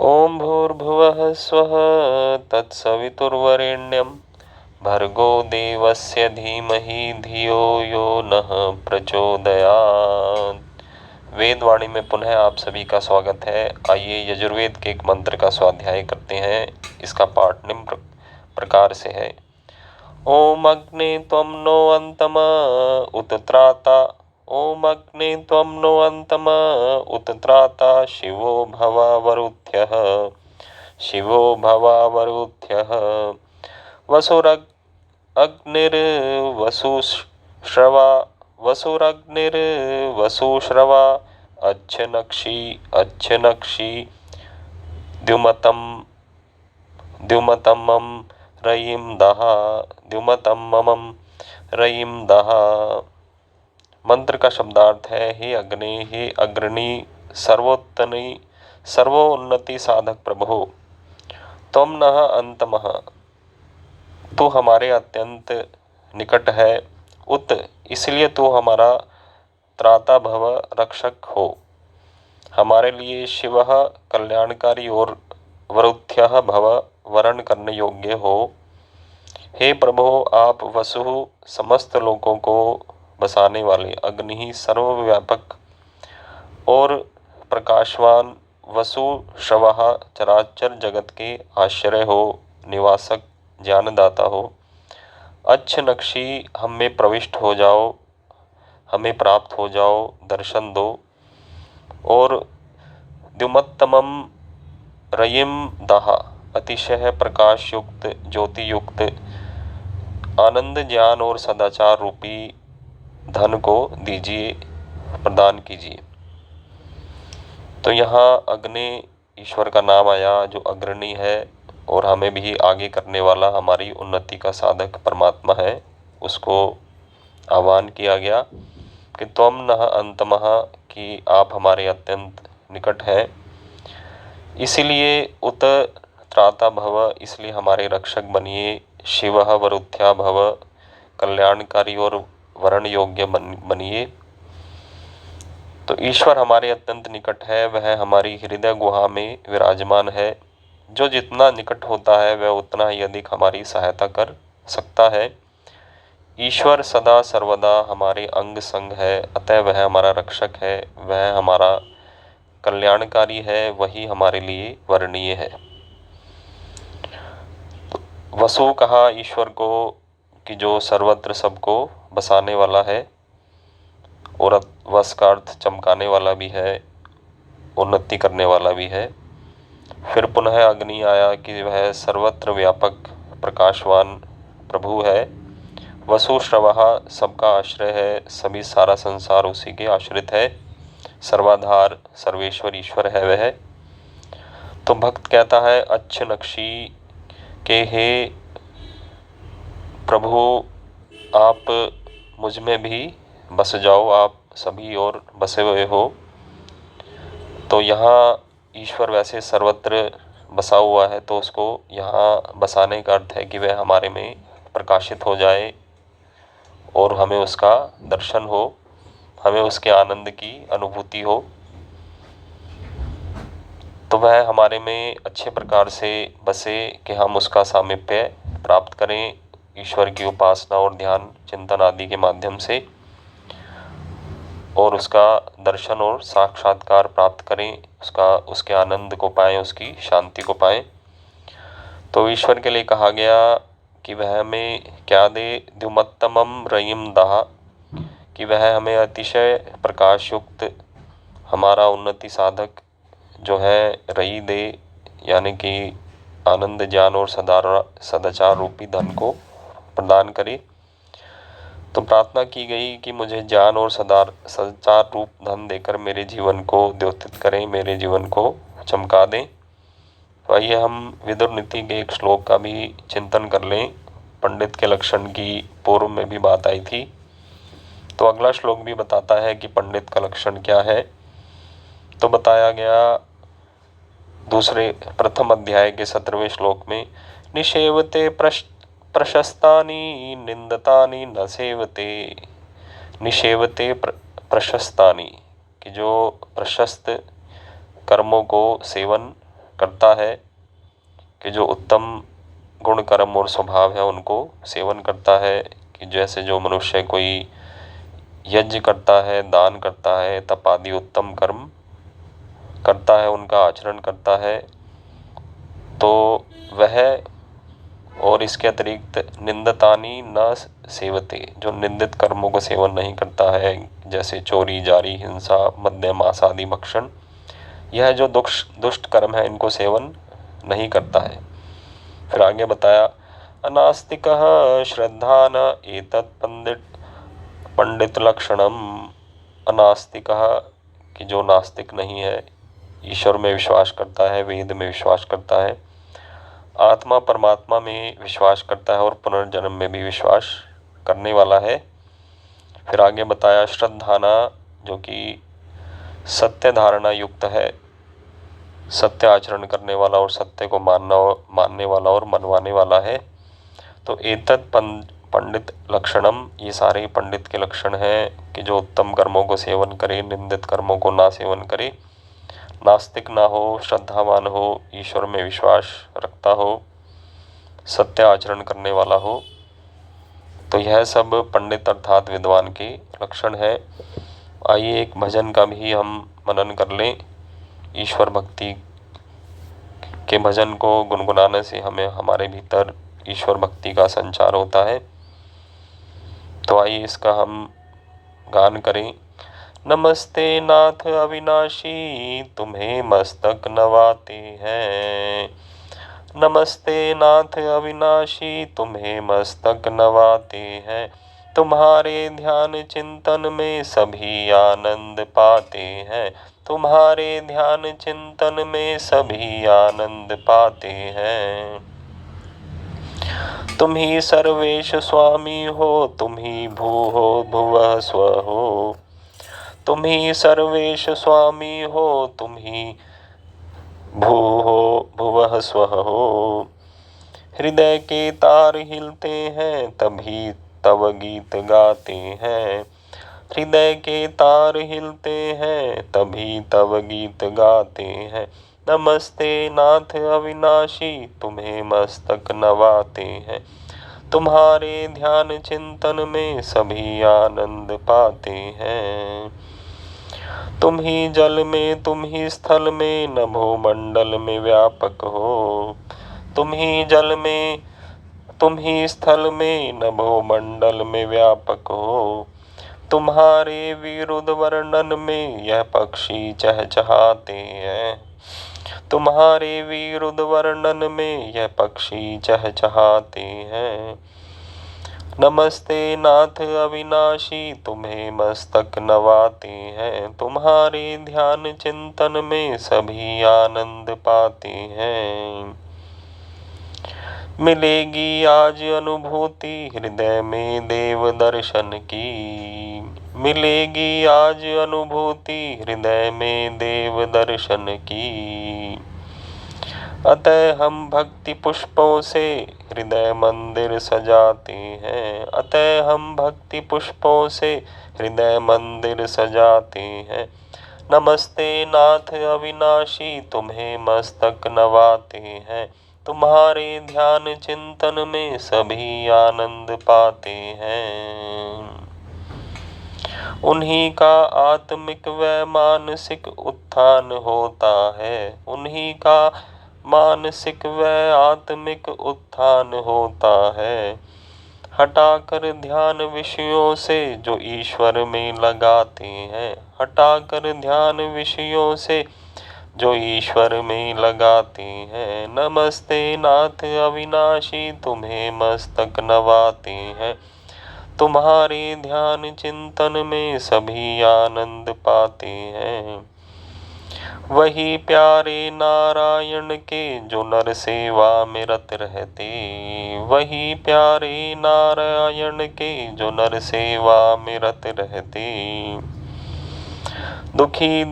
ओम भूर्भुवः स्वः तत्सवितुर्वरेण्यं भर्गो देवस्य धीमहि धियो यो नः प्रचोदयात्। वेदवाणी में पुनः आप सभी का स्वागत है। आइए यजुर्वेद के एक मंत्र का स्वाध्याय करते हैं। इसका पाठ निम्न प्रकार से है। ओम अग्ने त्वं नो अन्तम उत त्राता। ओम अग्ने त्वं नो अन्तम उत त्राता शिवो भवावरुध्यः। शिवो भवावरुध्यः। वसुरग्निर्वसुश्रवा। वसुरग्निर्वसुश्रवा। अच्छनक्षी अच्छनक्षी द्युमतं द्युमतमं रयिं दहा। द्युमतमं रयिं दहा। मंत्र का शब्दार्थ है, हे अग्नि, हे अग्रणी, सर्वोन्नति साधक प्रभु, त्वं नः अंतमः, तू हमारे अत्यंत निकट है। उत इसलिए तू हमारा त्राता भव रक्षक हो, हमारे लिए शिवः कल्याणकारी और वरुध्यः भव वरण करने योग्य हो। हे प्रभु, आप वसु समस्त लोगों को बसाने वाले, अग्नि सर्वव्यापक और प्रकाशवान, वसु श्रवः चराचर जगत के आश्रय हो, निवासक ज्ञानदाता हो। अच्छनक्षी हम में प्रविष्ट हो जाओ, हमें प्राप्त हो जाओ, दर्शन दो। और द्युमत्तमम रयिम दहा, अतिशय प्रकाश युक्त, ज्योति युक्त, आनंद ज्ञान और सदाचार रूपी धन को दीजिए, प्रदान कीजिए। तो यहाँ अग्नि ईश्वर का नाम आया, जो अग्रणी है और हमें भी आगे करने वाला, हमारी उन्नति का साधक परमात्मा है। उसको आह्वान किया गया कि त्वं नः अंतमः, कि आप हमारे अत्यंत निकट हैं। इसीलिए उत त्राता भव, इसलिए हमारे रक्षक बनिए। शिवः वरुध्या भव, कल्याणकारी और वरण योग्य बनिए। तो ईश्वर हमारे अत्यंत निकट है, वह हमारी हृदय गुहा में विराजमान है। जो जितना निकट होता है वह उतना ही अधिक हमारी सहायता कर सकता है। ईश्वर सदा सर्वदा हमारे अंग संग है, अतः वह हमारा रक्षक है, वह हमारा कल्याणकारी है, वही हमारे लिए वरणीय है। वसु कहा ईश्वर को कि जो सर्वत्र सबको बसाने वाला है, और वस का अर्थ चमकाने वाला भी है, उन्नति करने वाला भी है। फिर पुनः अग्नि आया कि वह सर्वत्र व्यापक प्रकाशवान प्रभु है। वसु श्रवः सबका आश्रय है, सभी सारा संसार उसी के आश्रित है। सर्वाधार सर्वेश्वर ईश्वर है वह। तो भक्त कहता है, अच्छनक्षी के हे प्रभु, आप मुझ में भी बस जाओ, आप सभी और बसे हुए हो। तो यहाँ ईश्वर वैसे सर्वत्र बसा हुआ है, तो उसको यहाँ बसाने का अर्थ है कि वह हमारे में प्रकाशित हो जाए और हमें उसका दर्शन हो, हमें उसके आनंद की अनुभूति हो। तो वह हमारे में अच्छे प्रकार से बसे कि हम उसका सामीप्य प्राप्त करें, ईश्वर की उपासना और ध्यान चिंतन आदि के माध्यम से, और उसका दर्शन और साक्षात्कार प्राप्त करें, उसके आनंद को पाएं, उसकी शांति को पाएं। तो ईश्वर के लिए कहा गया कि वह हमें क्या दे, द्युमत्तमम रयिम दहा, कि वह हमें अतिशय प्रकाश युक्त, हमारा उन्नति साधक जो है रई दे, यानी कि आनंद ज्ञान और सदाचार रूपी धन को प्रदान करे। तो प्रार्थना की गई कि मुझे ज्ञान और सदाचार रूप धन देकर मेरे जीवन को द्योतित करें, मेरे जीवन को चमका दें। तो आइए हम विदुर नीति के एक श्लोक का भी चिंतन कर लें। पंडित के लक्षण की पूर्व में भी बात आई थी, तो अगला श्लोक भी बताता है कि पंडित का लक्षण क्या है। तो बताया गया प्रथम अध्याय के 17वें श्लोक में, निषेवते प्रशस्तानि निंदतानि न सेवते। निषेवते प्रशस्तानि, कि जो प्रशस्त कर्मों को सेवन करता है कि जो उत्तम गुण कर्म और स्वभाव है उनको सेवन करता है, कि जैसे जो मनुष्य कोई यज्ञ करता है, दान करता है, तप आदि उत्तम कर्म करता है, उनका आचरण करता है, तो वह और इसके अतिरिक्त निंदतानी न सेवते, जो निंदित कर्मों को सेवन नहीं करता है, जैसे चोरी, जारी, हिंसा, मद्य, मांस आदि भक्षण, यह जो दुष्ट कर्म है इनको सेवन नहीं करता है। फिर आगे बताया, अनास्तिकः श्रद्धा न एतत् पंडित लक्षणम। अनास्तिकः कि जो नास्तिक नहीं है, ईश्वर में विश्वास करता है, वेद में विश्वास करता है, आत्मा परमात्मा में विश्वास करता है और पुनर्जन्म में भी विश्वास करने वाला है। फिर आगे बताया, श्रद्धाना जो कि सत्य धारणा युक्त है, सत्य आचरण करने वाला और सत्य को मानने वाला और मनवाने वाला है। तो एतत् पंडित लक्षणम, ये सारे पंडित के लक्षण हैं कि जो उत्तम कर्मों को सेवन करे, निंदित कर्मों को ना सेवन करे, नास्तिक ना हो, श्रद्धावान हो, ईश्वर में विश्वास रखता हो, सत्य आचरण करने वाला हो। तो यह सब पंडित अर्थात विद्वान के लक्षण है। आइए एक भजन का भी हम मनन कर लें। ईश्वर भक्ति के भजन को गुनगुनाने से हमें हमारे भीतर ईश्वर भक्ति का संचार होता है। तो आइए इसका हम गान करें। नमस्ते नाथ अविनाशी, तुम्हें मस्तक नवाते हैं। नमस्ते नाथ अविनाशी, तुम्हें मस्तक नवाते हैं। तुम्हारे ध्यान चिंतन में सभी आनंद पाते हैं। तुम्हारे ध्यान चिंतन में सभी आनंद पाते हैं। तुम ही सर्वेश स्वामी हो, तुम ही भू हो भुवः स्व हो। तुम ही सर्वेश स्वामी हो, तुम ही भू हो भुवः स्व हो। हृदय के तार हिलते हैं, तभी तव गीत गाते हैं। हृदय के तार हिलते हैं, तभी तव गीत गाते हैं। नमस्ते नाथ अविनाशी, तुम्हें मस्तक नवाते हैं। तुम्हारे ध्यान चिंतन में सभी आनंद पाते हैं। तुम ही जल में, तुम ही स्थल में, नभो मंडल में व्यापक हो। तुम ही जल में, तुम ही स्थल में, नभो मंडल में व्यापक हो। तुम्हारे विरुद्ध वर्णन में यह पक्षी चहचहाते हैं। तुम्हारे विरुद्ध वर्णन में यह पक्षी चहचहाते हैं। नमस्ते नाथ अविनाशी, तुम्हें मस्तक नवाते हैं। तुम्हारे ध्यान चिंतन में सभी आनंद पाते हैं। मिलेगी आज अनुभूति हृदय में देव दर्शन की। मिलेगी आज अनुभूति हृदय में देव दर्शन की। अतः हम भक्ति पुष्पों से हृदय मंदिर सजाते हैं। अतः हम भक्ति पुष्पों से हृदय मंदिर सजाते हैं। नमस्ते नाथ अविनाशी, तुम्हें मस्तक नवाते हैं। तुम्हारे ध्यान चिंतन में सभी आनंद पाते हैं। उन्हीं का आत्मिक व मानसिक उत्थान होता है। उन्हीं का मानसिक व आत्मिक उत्थान होता है। हटाकर ध्यान विषयों से जो ईश्वर में लगाते हैं। हटाकर ध्यान विषयों से जो ईश्वर में लगाते हैं। नमस्ते नाथ अविनाशी, तुम्हें मस्तक नवाते हैं। तुम्हारे ध्यान चिंतन में सभी आनंद पाते हैं। वही प्यारे नारायण के जो नर सेवा में रत रहते। वही प्यारे नारायण के जो नर सेवा में रत रहते। दुखी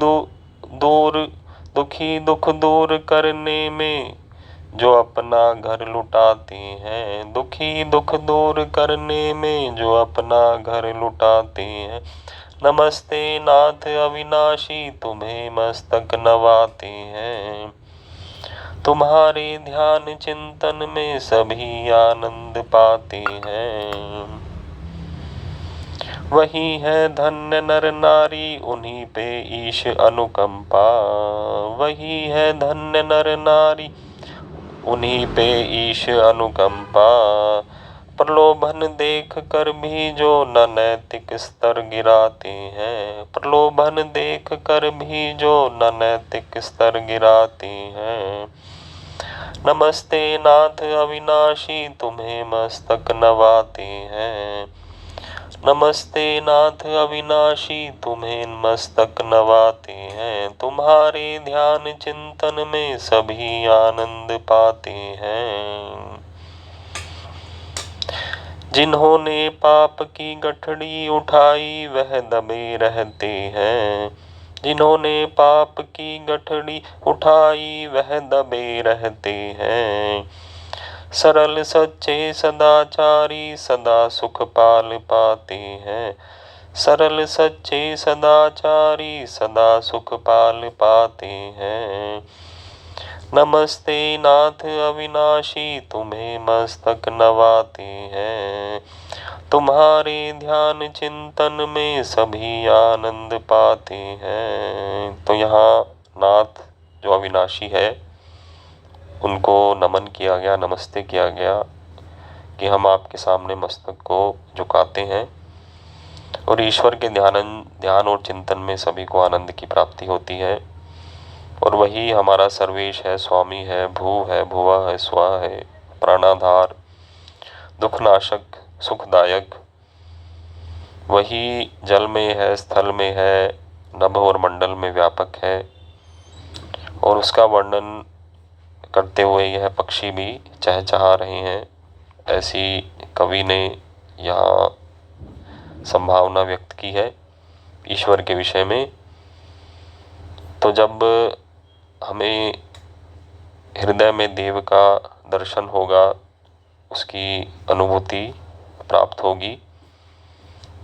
दुख दूर करने में जो अपना घर लुटाते हैं। दुखी दुख दूर करने में जो अपना घर लुटाते हैं। नमस्ते नाथ अविनाशी, तुम्हें मस्तक नवाते हैं। तुम्हारे ध्यान चिंतन में सभी आनंद पाते हैं। वही है धन्य नर नारी, उन्हीं पे ईश अनुकंपा। वही है धन्य नर नारी, उन्हीं पे ईश अनुकंपा। प्रलोभन देख कर भी जो न नैतिक स्तर गिराते हैं। प्रलोभन देख कर भी जो न नैतिक स्तर गिराते हैं। नमस्ते नाथ अविनाशी, तुम्हें मस्तक नवाते हैं। नमस्ते नाथ अविनाशी, तुम्हें मस्तक नवाते हैं। तुम्हारे ध्यान चिंतन में सभी आनंद पाते हैं। जिन्होंने पाप की गठड़ी उठाई वह दबे रहते हैं। जिन्होंने पाप की गठड़ी उठाई वह दबे रहते हैं। सरल सच्चे सदाचारी सदा सुख पाल पाते हैं। सरल सच्चे सदाचारी सदा सुख पाल पाते हैं। नमस्ते नाथ अविनाशी, तुम्हें मस्तक नवाते हैं। तुम्हारे ध्यान चिंतन में सभी आनंद पाते हैं। तो यहाँ नाथ जो अविनाशी है उनको नमन किया गया, नमस्ते किया गया कि हम आपके सामने मस्तक को झुकाते हैं। और ईश्वर के ध्यान और चिंतन में सभी को आनंद की प्राप्ति होती है। और वही हमारा सर्वेश है, स्वामी है, भू है, भुवा है, स्वा है, प्राणाधार, दुखनाशक, सुखदायक। वही जल में है, स्थल में है, नभ और मंडल में व्यापक है। और उसका वर्णन करते हुए यह पक्षी भी चहचहा रहे हैं, ऐसी कवि ने यहाँ संभावना व्यक्त की है ईश्वर के विषय में। तो जब हमें हृदय में देव का दर्शन होगा, उसकी अनुभूति प्राप्त होगी,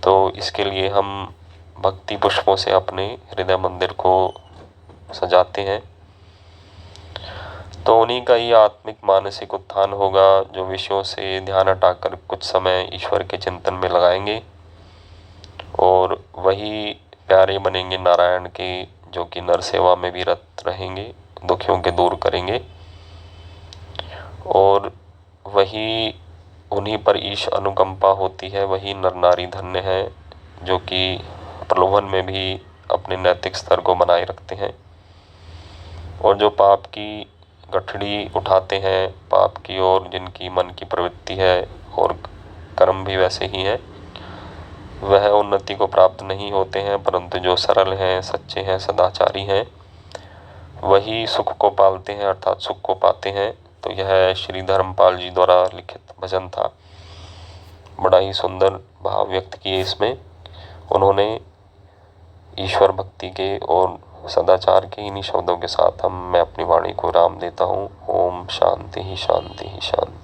तो इसके लिए हम भक्ति पुष्पों से अपने हृदय मंदिर को सजाते हैं। तो उन्हीं का ही आत्मिक मानसिक उत्थान होगा, जो विषयों से ध्यान हटाकर कुछ समय ईश्वर के चिंतन में लगाएंगे। और वही प्यारे बनेंगे नारायण के, जो कि नर सेवा में भी रत रहेंगे, दुखियों के दूर करेंगे। और वही उन्हीं पर ईश अनुकंपा होती है। वही नर नारी धन्य है जो कि प्रलोभन में भी अपने नैतिक स्तर को बनाए रखते हैं। और जो पाप की गठड़ी उठाते हैं, पाप की ओर जिनकी मन की प्रवृत्ति है और कर्म भी वैसे ही हैं, वह उन्नति को प्राप्त नहीं होते हैं। परंतु जो सरल हैं, सच्चे हैं, सदाचारी हैं, वही सुख को पालते हैं, अर्थात सुख को पाते हैं। तो यह श्री धर्मपाल जी द्वारा लिखित भजन था। बड़ा ही सुंदर भाव व्यक्त किए इसमें उन्होंने ईश्वर भक्ति के और सदाचार के। इन्हीं शब्दों के साथ मैं अपनी वाणी को विराम देता हूँ। ओम शांति ही शांति ही शांति।